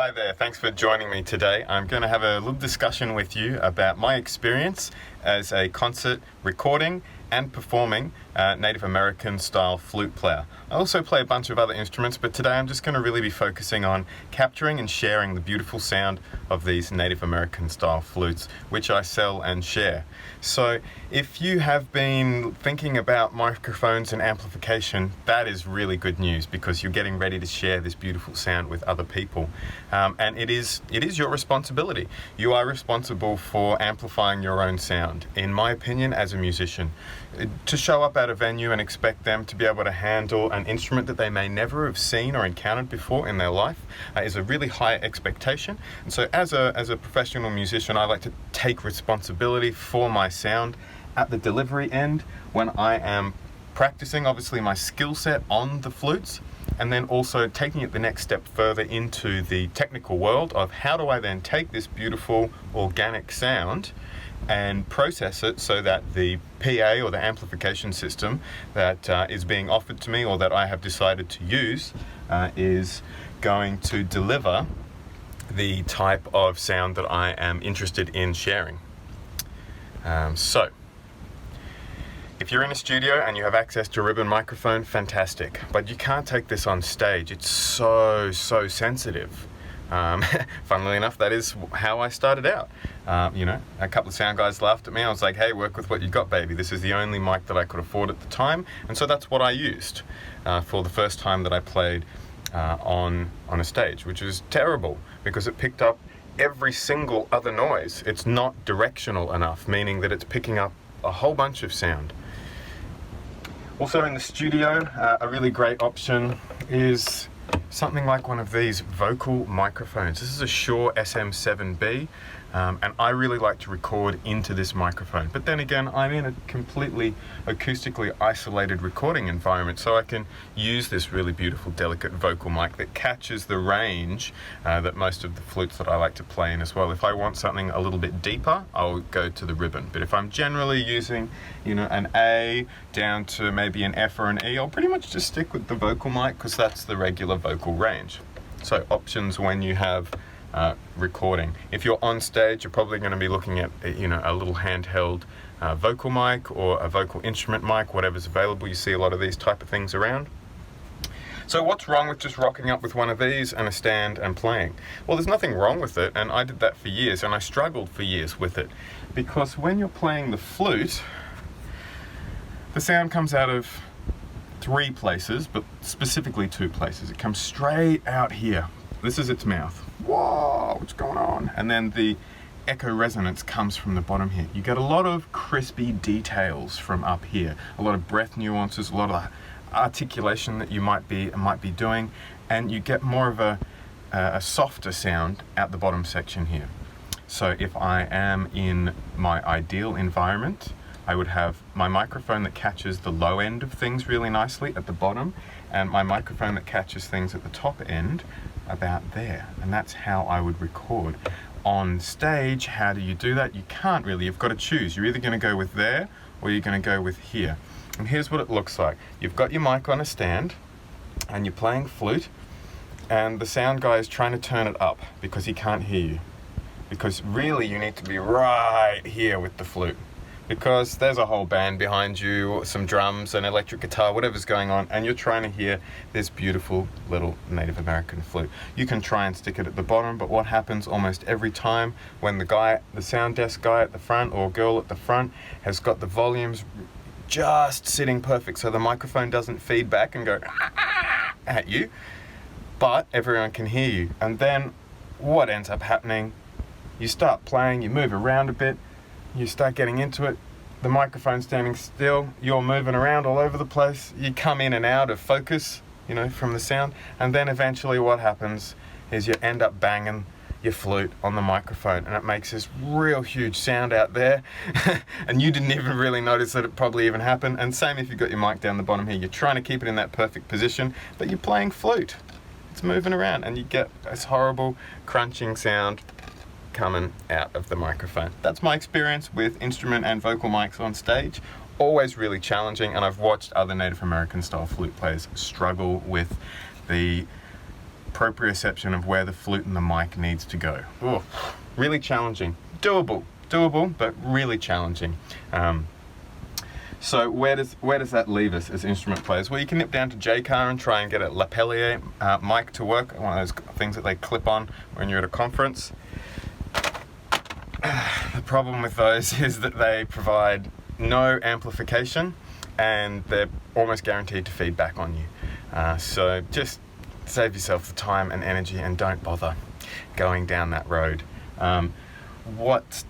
Hi there, thanks for joining me today. I'm going to have a little discussion with you about my experience as a concert recording and performing Native American style flute player. I also play a bunch of other instruments, but today I'm just going to really be focusing on capturing and sharing the beautiful sound of these Native American style flutes, which I sell and share. So if you have been thinking about microphones and amplification, that is really good news, because you're getting ready to share this beautiful sound with other people. And it is your responsibility. You are responsible for amplifying your own sound, in my opinion, as a musician. To show up at a venue and expect them to be able to handle an instrument that they may never have seen or encountered before in their life is a really high expectation. And so as a professional musician, I like to take responsibility for my sound at the delivery end when I am practicing, obviously, my skill set on the flutes, and then also taking it the next step further into the technical world of how do I then take this beautiful organic sound and process it so that the PA or the amplification system that is being offered to me or that I have decided to use is going to deliver the type of sound that I am interested in sharing. So if you're in a studio and you have access to a ribbon microphone, fantastic, but you can't take this on stage. It's so sensitive. Funnily enough, that is how I started out. A couple of sound guys laughed at me. I was like, hey, work with what you got, baby. This is the only mic that I could afford at the time. And so that's what I used for the first time that I played on a stage, which was terrible because it picked up every single other noise. It's not directional enough, meaning that it's picking up a whole bunch of sound. Also in the studio, a really great option is something like one of these vocal microphones. This is a Shure SM7B, and I really like to record into this microphone. But then again, I'm in a completely acoustically isolated recording environment, so I can use this really beautiful, delicate vocal mic that catches the range that most of the flutes that I like to play in as well. If I want something a little bit deeper, I'll go to the ribbon. But if I'm generally using, an A down to maybe an F or an E, I'll pretty much just stick with the vocal mic because that's the regular vocal range. So options when you have recording. If you're on stage, you're probably going to be looking at a little handheld vocal mic or a vocal instrument mic, whatever's available. You see a lot of these type of things around. So what's wrong with just rocking up with one of these and a stand and playing? Well, there's nothing wrong with it, and I did that for years, and I struggled for years with it, because when you're playing the flute, the sound comes out of three places, but specifically two places. It comes straight out here. This is its mouth. Whoa, what's going on? And then the echo resonance comes from the bottom here. You get a lot of crispy details from up here, a lot of breath nuances, a lot of articulation that you might be doing, and you get more of a softer sound out the bottom section here. So if I am in my ideal environment, I would have my microphone that catches the low end of things really nicely at the bottom, and my microphone that catches things at the top end about there. And that's how I would record. On stage, how do you do that? You can't really. You've got to choose. You're either going to go with there or you're going to go with here. And here's what it looks like. You've got your mic on a stand and you're playing flute, and the sound guy is trying to turn it up because he can't hear you. Because really you need to be right here with the flute, because there's a whole band behind you, some drums, an electric guitar, whatever's going on, and you're trying to hear this beautiful little Native American flute. You can try and stick it at the bottom, but what happens almost every time when the sound desk guy at the front or girl at the front has got the volumes just sitting perfect so the microphone doesn't feed back and go at you, but everyone can hear you. And then what ends up happening, you start playing, you move around a bit, you start getting into it, the microphone's standing still, you're moving around all over the place, you come in and out of focus, from the sound, and then eventually what happens is you end up banging your flute on the microphone, and it makes this real huge sound out there, and you didn't even really notice that it probably even happened. And same if you've got your mic down the bottom here, you're trying to keep it in that perfect position, but you're playing flute. It's moving around, and you get this horrible crunching sound coming out of the microphone. That's my experience with instrument and vocal mics on stage. Always really challenging, and I've watched other Native American style flute players struggle with the proprioception of where the flute and the mic needs to go. Ooh, really challenging. Doable, but really challenging. So where does that leave us as instrument players? Well, you can nip down to J-Car and try and get a lapelier mic to work, one of those things that they clip on when you're at a conference. The problem with those is that they provide no amplification and they're almost guaranteed to feed back on you. So just save yourself the time and energy and don't bother going down that road. What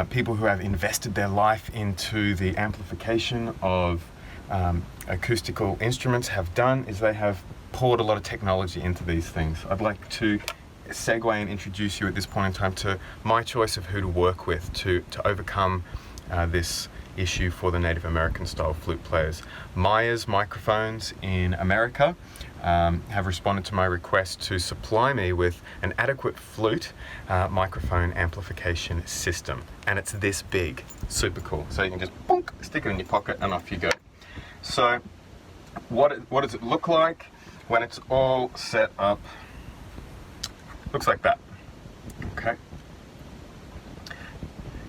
people who have invested their life into the amplification of acoustical instruments have done is they have poured a lot of technology into these things. I'd like to segue and introduce you at this point in time to my choice of who to work with to overcome this issue for the Native American style flute players. Myers Microphones in America have responded to my request to supply me with an adequate flute microphone amplification system, and it's this big. Super cool. So you can just bonk, stick it in your pocket and off you go. So what does it look like when it's all set up? Looks like that. Okay.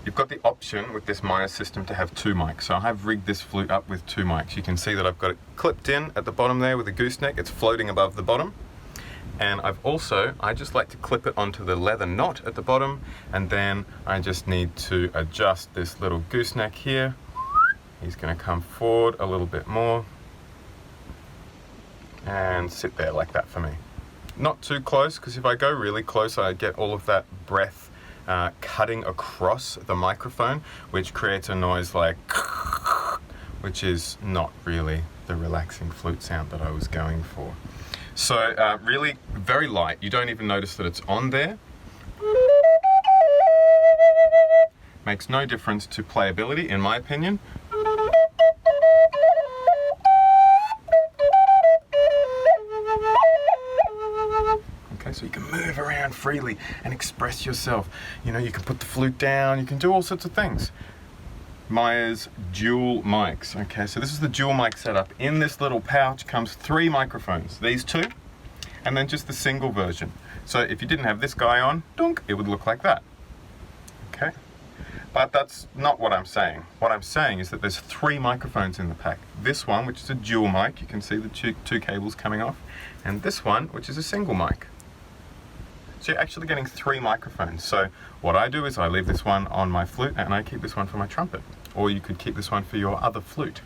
You've got the option with this Myers system to have two mics. So I have rigged this flute up with two mics. You can see that I've got it clipped in at the bottom there with a gooseneck. It's floating above the bottom. And I just like to clip it onto the leather knot at the bottom, and then I just need to adjust this little gooseneck here. He's going to come forward a little bit more and sit there like that for me. Not too close, because if I go really close I get all of that breath cutting across the microphone, which creates a noise like which is not really the relaxing flute sound that I was going for. So really very light. You don't even notice that it's on there. Makes no difference to playability in my opinion. So you can move around freely and express yourself. You know, you can put the flute down, you can do all sorts of things. Myers dual mics. Okay, so this is the dual mic setup. In this little pouch comes 3 microphones, these 2, and then just the single version. So if you didn't have this guy on, dunk, it would look like that. Okay, but that's not what I'm saying. What I'm saying is that there's 3 microphones in the pack. This one, which is a dual mic, you can see the two cables coming off, and this one, which is a single mic. So you're actually getting 3 microphones. So what I do is I leave this one on my flute and I keep this one for my trumpet. Or you could keep this one for your other flute.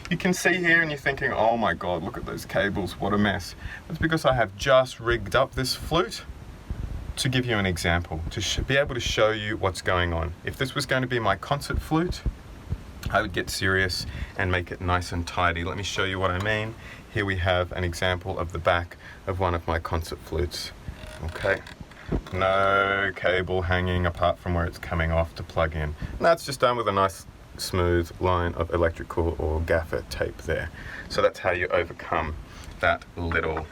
You can see here and you're thinking, oh my god, look at those cables, what a mess. That's because I have just rigged up this flute to give you an example, to be able to show you what's going on. If this was going to be my concert flute, I would get serious and make it nice and tidy. Let me show you what I mean. Here we have an example of the back of one of my concert flutes. Okay, no cable hanging apart from where it's coming off to plug in. And that's just done with a nice smooth line of electrical or gaffer tape there. So that's how you overcome that little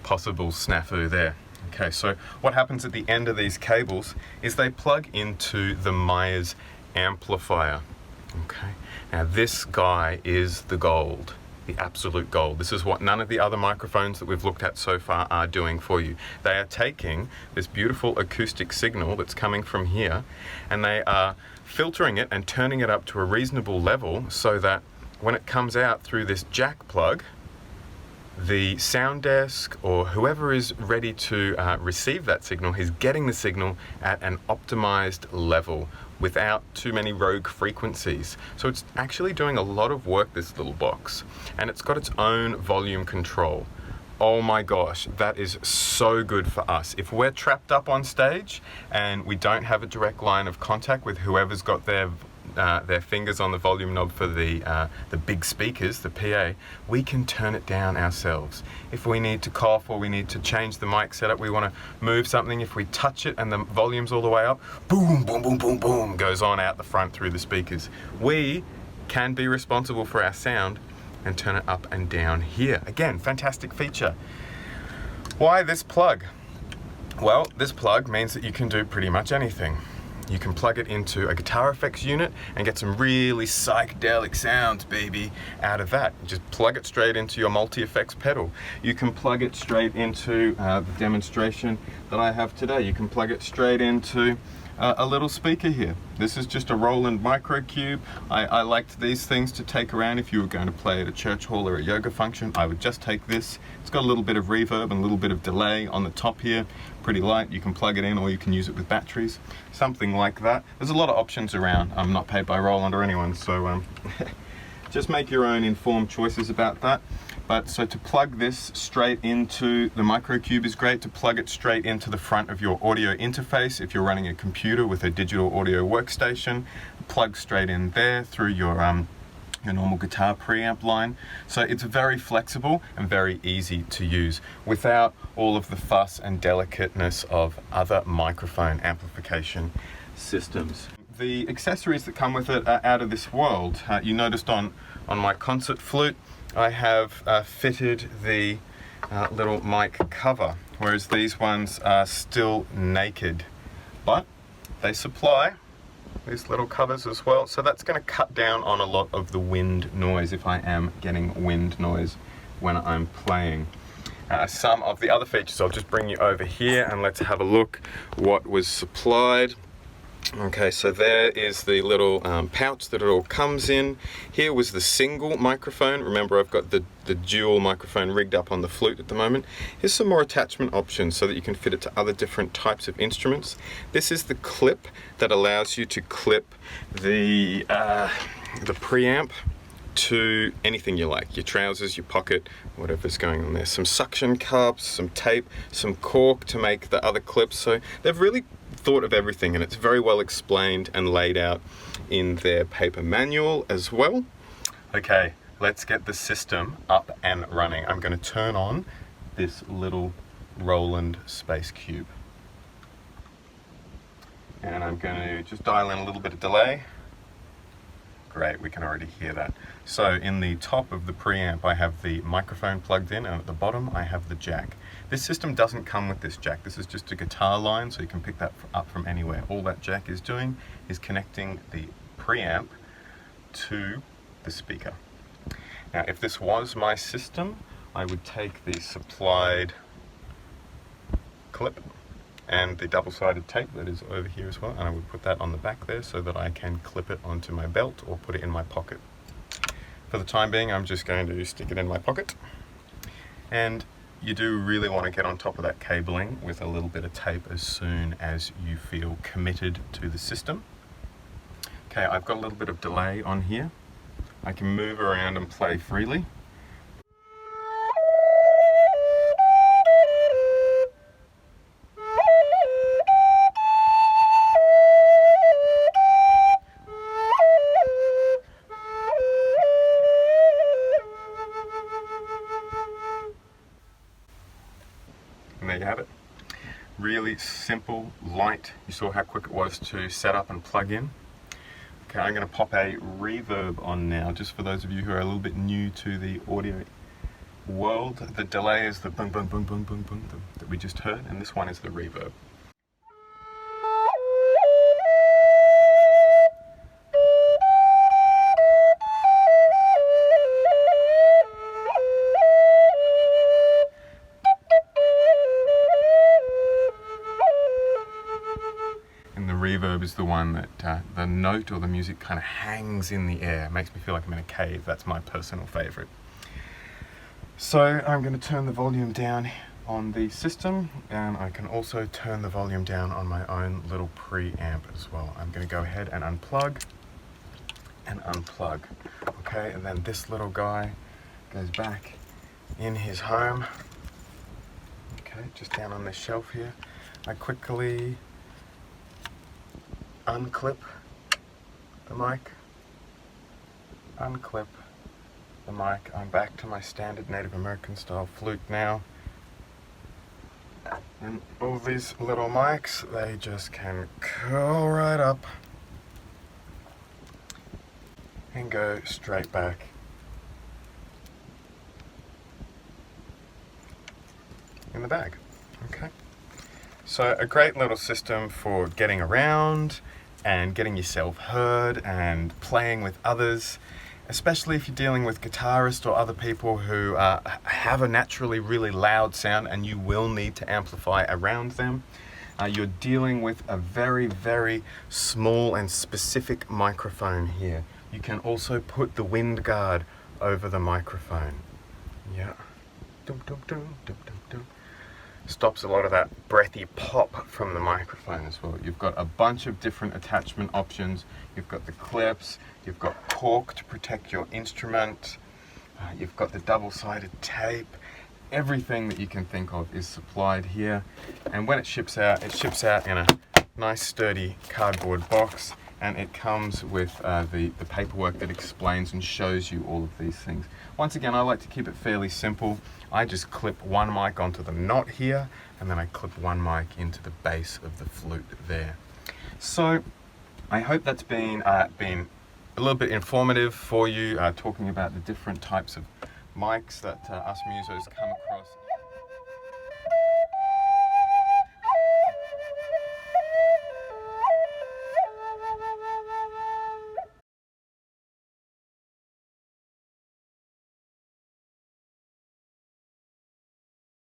possible snafu there. Okay, so what happens at the end of these cables is they plug into the Myers amplifier. Okay, now this guy is the gold. The absolute gold. This is what none of the other microphones that we've looked at so far are doing for you. They are taking this beautiful acoustic signal that's coming from here and they are filtering it and turning it up to a reasonable level so that when it comes out through this jack plug, the sound desk or whoever is ready to receive that signal is getting the signal at an optimized level without too many rogue frequencies. So it's actually doing a lot of work, this little box, and it's got its own volume control. Oh my gosh, that is so good for us. If we're trapped up on stage and we don't have a direct line of contact with whoever's got their fingers on the volume knob for the big speakers, the PA, we can turn it down ourselves. If we need to cough or we need to change the mic setup, we want to move something, if we touch it and the volume's all the way up, boom, boom, boom, boom, boom, goes on out the front through the speakers. We can be responsible for our sound and turn it up and down here. Again, fantastic feature. Why this plug? Well, this plug means that you can do pretty much anything. you can plug it into a guitar effects unit and get some really psychedelic sounds, baby, out of that. You just plug it straight into your multi-effects pedal. You can plug it straight into the demonstration that I have today. You can plug it straight into a little speaker here. This is just a Roland Microcube. I liked these things to take around if you were going to play at a church hall or a yoga function. I would just take this. It's got a little bit of reverb and a little bit of delay on the top here. Pretty light. You can plug it in or you can use it with batteries. Something like that. There's a lot of options around. I'm not paid by Roland or anyone, so just make your own informed choices about that. But so to plug this straight into the Microcube is great. To plug it straight into the front of your audio interface, if you're running a computer with a digital audio workstation, plug straight in there through your normal guitar preamp line. So it's very flexible and very easy to use without all of the fuss and delicateness of other microphone amplification systems. The accessories that come with it are out of this world. You noticed on my concert flute, I have fitted the little mic cover, whereas these ones are still naked. But they supply these little covers as well, so that's going to cut down on a lot of the wind noise if I am getting wind noise when I'm playing. Some of the other features, I'll just bring you over here and let's have a look what was supplied. Okay, so there is the little pouch that it all comes in. Here was the single microphone. Remember, I've got the dual microphone rigged up on the flute at the moment. Here's some more attachment options so that you can fit it to other different types of instruments. This is the clip that allows you to clip the preamp to anything you like, your trousers, your pocket, whatever's going on there. Some suction cups, some tape, some cork to make the other clips. So they've really thought of everything, and it's very well explained and laid out in their paper manual as well. Okay, let's get the system up and running. I'm going to turn on this little Roland Space Cube. And I'm going to just dial in a little bit of delay. Great, we can already hear that. So in the top of the preamp I have the microphone plugged in, and at the bottom I have the jack. This system doesn't come with this jack. This is just a guitar line, so you can pick that up from anywhere. All that jack is doing is connecting the preamp to the speaker. Now if this was my system, I would take the supplied clip and the double-sided tape that is over here as well, and I would put that on the back there so that I can clip it onto my belt or put it in my pocket. For the time being, I'm just going to stick it in my pocket. And you do really want to get on top of that cabling with a little bit of tape as soon as you feel committed to the system. Okay, I've got a little bit of delay on here. I can move around and play freely. And there you have it. Really simple, light. You saw how quick it was to set up and plug in. Okay, I'm going to pop a reverb on now, just for those of you who are a little bit new to the audio world. The delay is the boom, boom, boom, boom, boom, boom that we just heard, and this one is the reverb. And the reverb is the one that the note or the music kind of hangs in the air. It makes me feel like I'm in a cave. That's my personal favorite. So I'm going to turn the volume down on the system, and I can also turn the volume down on my own little preamp as well. I'm going to go ahead and unplug and unplug. Okay, and then this little guy goes back in his home. Okay, just down on this shelf here. I quickly unclip the mic, unclip the mic. I'm back to my standard Native American style flute now. And all these little mics, they just can curl right up and go straight back in the bag. Okay. So a great little system for getting around and getting yourself heard and playing with others, especially if you're dealing with guitarists or other people who have a naturally really loud sound and you will need to amplify around them. You're dealing with a very, very small and specific microphone here. You can also put the wind guard over the microphone. Yeah. Dum, dum, dum, dum, dum, dum. Stops a lot of that breathy pop from the microphone as well. You've got a bunch of different attachment options. You've got the clips, you've got cork to protect your instrument, you've got the double-sided tape. Everything that you can think of is supplied here, and when it ships out in a nice sturdy cardboard box, and it comes with the paperwork that explains and shows you all of these things. Once again, I like to keep it fairly simple. I just clip one mic onto the knot here, and then I clip one mic into the base of the flute there. So I hope that's been a little bit informative for you, talking about the different types of mics that us musos come across.